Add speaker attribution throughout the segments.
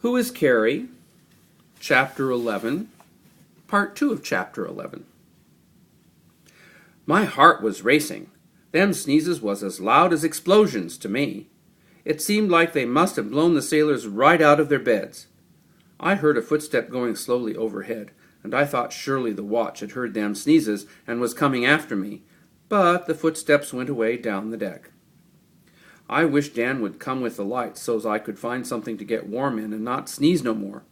Speaker 1: Who is Carrie? Chapter 11, Part 2 of Chapter 11. My heart was racing. Them sneezes was as loud as explosions to me. It seemed like they must have blown the sailors right out of their beds. I heard a footstep going slowly overhead, and I thought surely the watch had heard them sneezes and was coming after me, but the footsteps went away down the deck. I wished Dan would come with the light so's I could find something to get warm in and not sneeze no more.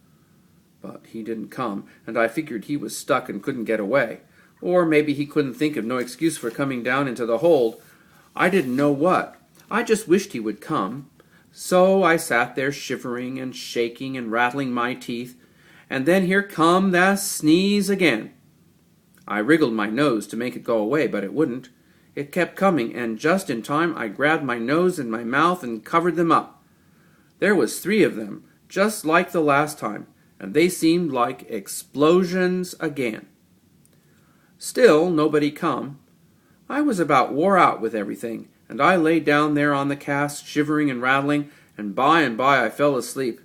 Speaker 1: But he didn't come, and I figured he was stuck and couldn't get away. Or maybe he couldn't think of no excuse for coming down into the hold. I didn't know what. I just wished he would come. So I sat there shivering and shaking and rattling my teeth, and then here come the sneeze again. I wriggled my nose to make it go away, but it wouldn't. It kept coming, and just in time I grabbed my nose and my mouth and covered them up. There was 3 of them, just like the last time, and they seemed like explosions again. Still, nobody come. I was about wore out with everything, and I lay down there on the cask, shivering and rattling, and by I fell asleep.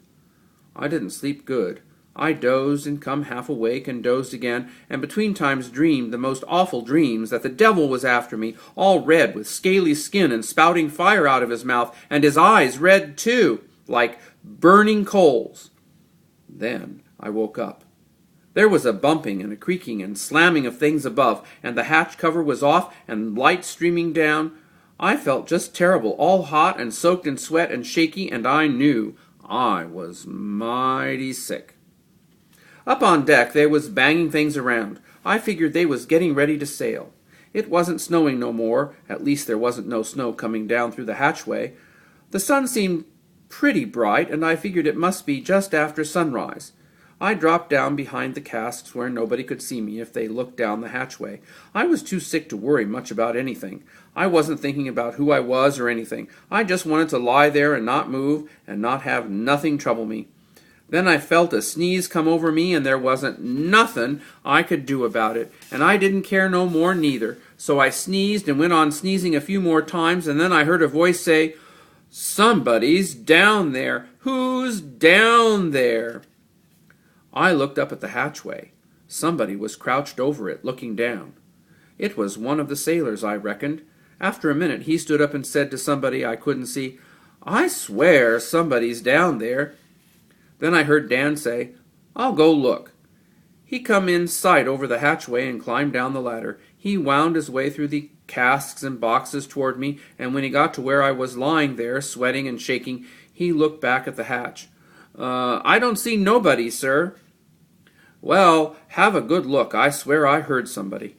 Speaker 1: I didn't sleep good. I dozed and come half awake and dozed again, and between times dreamed the most awful dreams that the devil was after me, all red with scaly skin and spouting fire out of his mouth, and his eyes red too, like burning coals. Then I woke up. There was a bumping and a creaking and slamming of things above, and the hatch cover was off and light streaming down. I felt just terrible, all hot and soaked in sweat and shaky, and I knew I was mighty sick. Up on deck, they was banging things around. I figured they was getting ready to sail. It wasn't snowing no more, at least there wasn't no snow coming down through the hatchway. The sun seemed pretty bright, and I figured it must be just after sunrise. I dropped down behind the casks where nobody could see me if they looked down the hatchway. I was too sick to worry much about anything. I wasn't thinking about who I was or anything. I just wanted to lie there and not move and not have nothing trouble me. Then I felt a sneeze come over me, and there wasn't nothing I could do about it, and I didn't care no more neither. So I sneezed and went on sneezing a few more times, and then I heard a voice say, "Somebody's down there. Who's down there?" I looked up at the hatchway. Somebody was crouched over it, looking down. It was one of the sailors, I reckoned. After a minute, he stood up and said to somebody I couldn't see, "I swear somebody's down there." Then I heard Dan say, "I'll go look." He come in sight over the hatchway and climbed down the ladder. He wound his way through the casks and boxes toward me, and when he got to where I was lying there, sweating and shaking, he looked back at the hatch. I don't see nobody, sir." "Well, have a good look. I swear I heard somebody."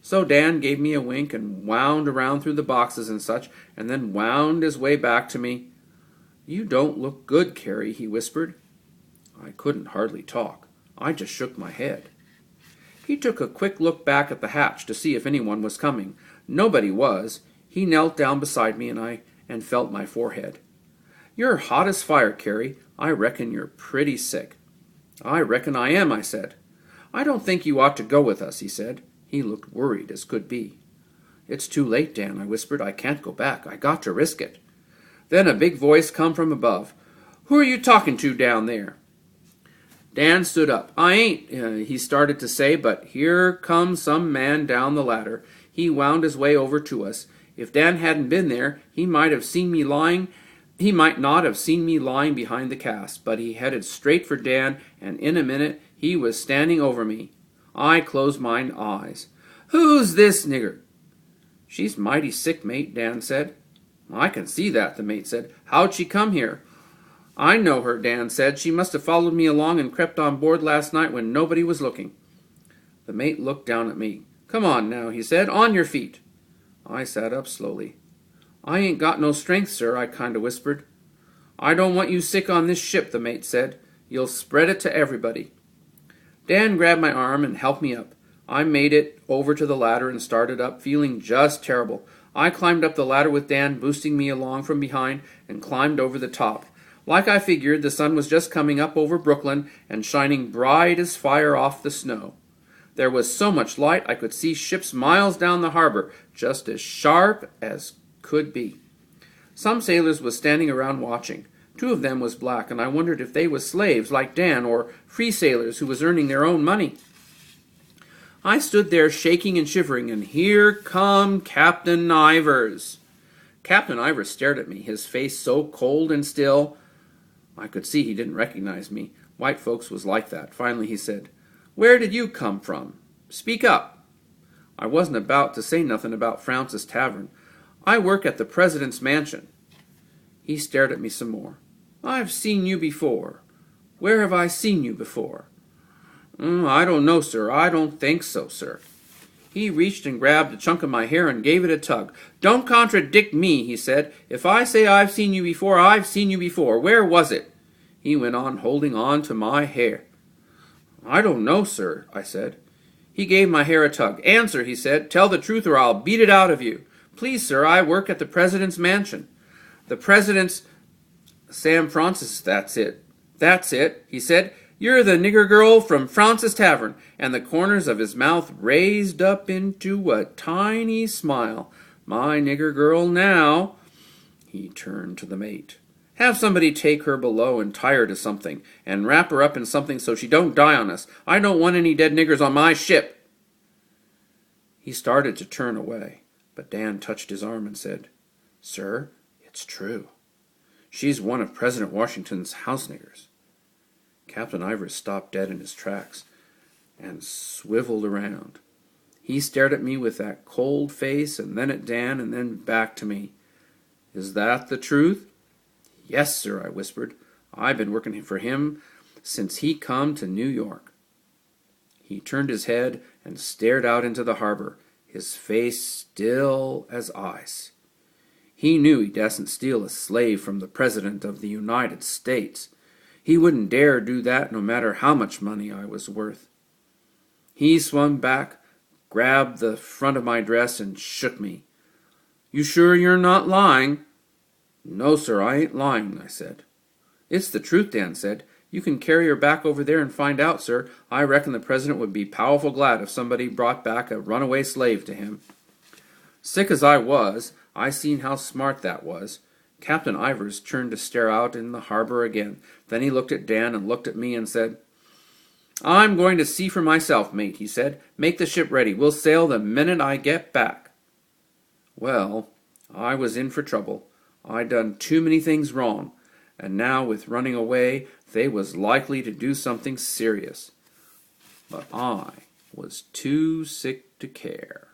Speaker 1: So Dan gave me a wink and wound around through the boxes and such, and then wound his way back to me. "You don't look good, Carrie," he whispered. I couldn't hardly talk. I just shook my head. He took a quick look back at the hatch to see if anyone was coming. Nobody was. He knelt down beside me and felt my forehead. "You're hot as fire, Carrie. I reckon you're pretty sick." "I reckon I am," I said. "I don't think you ought to go with us," he said. He looked worried as could be. "It's too late, Dan," I whispered. "I can't go back. I got to risk it." Then a big voice come from above. "Who are you talking to down there?" Dan stood up. "I ain't," he started to say, but here comes some man down the ladder. He wound his way over to us. If Dan hadn't been there, he might not have seen me lying behind the cask, but he headed straight for Dan, and in a minute he was standing over me. I closed mine eyes. "Who's this nigger?" "She's mighty sick, mate," Dan said. "I can see that," the mate said. "How'd she come here?" "I know her," Dan said. "She must have followed me along and crept on board last night when nobody was looking." The mate looked down at me. "Come on now," he said. "On your feet." I sat up slowly. "I ain't got no strength, sir," I kind of whispered. "I don't want you sick on this ship," the mate said. "You'll spread it to everybody." Dan grabbed my arm and helped me up. I made it over to the ladder and started up, feeling just terrible. I climbed up the ladder with Dan boosting me along from behind and climbed over the top. Like I figured, the sun was just coming up over Brooklyn and shining bright as fire off the snow. There was so much light I could see ships miles down the harbor, just as sharp as could be. Some sailors was standing around watching. Two of them was black, and I wondered if they was slaves like Dan or free sailors who was earning their own money. I stood there shaking and shivering, and here come Captain Ivers. Captain Ivers stared at me, his face so cold and still. I could see he didn't recognize me. White folks was like that. Finally he said, "Where did you come from? Speak up." I wasn't about to say nothing about Francis Tavern. "I work at the President's mansion." He stared at me some more. "I've seen you before." "Where have I seen you before?" "I don't know, sir. I don't think so, sir." He reached and grabbed a chunk of my hair and gave it a tug. "Don't contradict me," he said. "If I say I've seen you before, I've seen you before. Where was it?" He went on holding on to my hair. "I don't know, sir," I said. He gave my hair a tug. "Answer," he said. "Tell the truth or I'll beat it out of you." "Please, sir, I work at the President's mansion." "The President's—" "Sam Francis, that's it." "That's it," he said. "You're the nigger girl from Francis Tavern," and the corners of his mouth raised up into a tiny smile. "My nigger girl now." He turned to the mate. "Have somebody take her below and tie her to something, and wrap her up in something so she don't die on us. I don't want any dead niggers on my ship." He started to turn away, but Dan touched his arm and said, "Sir, it's true. She's one of President Washington's house niggers." Captain Ivers stopped dead in his tracks and swiveled around. He stared at me with that cold face, and then at Dan, and then back to me. "Is that the truth?" "Yes, sir," I whispered. "I've been working for him since he come to New York." He turned his head and stared out into the harbor, his face still as ice. He knew he dasn't steal a slave from the President of the United States. He wouldn't dare do that no matter how much money I was worth. He swung back, grabbed the front of my dress, and shook me. "You sure you're not lying?" "No, sir, I ain't lying," I said. "It's the truth," Dan said. "You can carry her back over there and find out, sir. I reckon the President would be powerful glad if somebody brought back a runaway slave to him." Sick as I was, I seen how smart that was. Captain Ivers turned to stare out in the harbor again. Then he looked at Dan and looked at me and said, "I'm going to see for myself, mate," he said. "Make the ship ready. We'll sail the minute I get back." Well, I was in for trouble. I'd done too many things wrong, and now with running away, they was likely to do something serious. But I was too sick to care.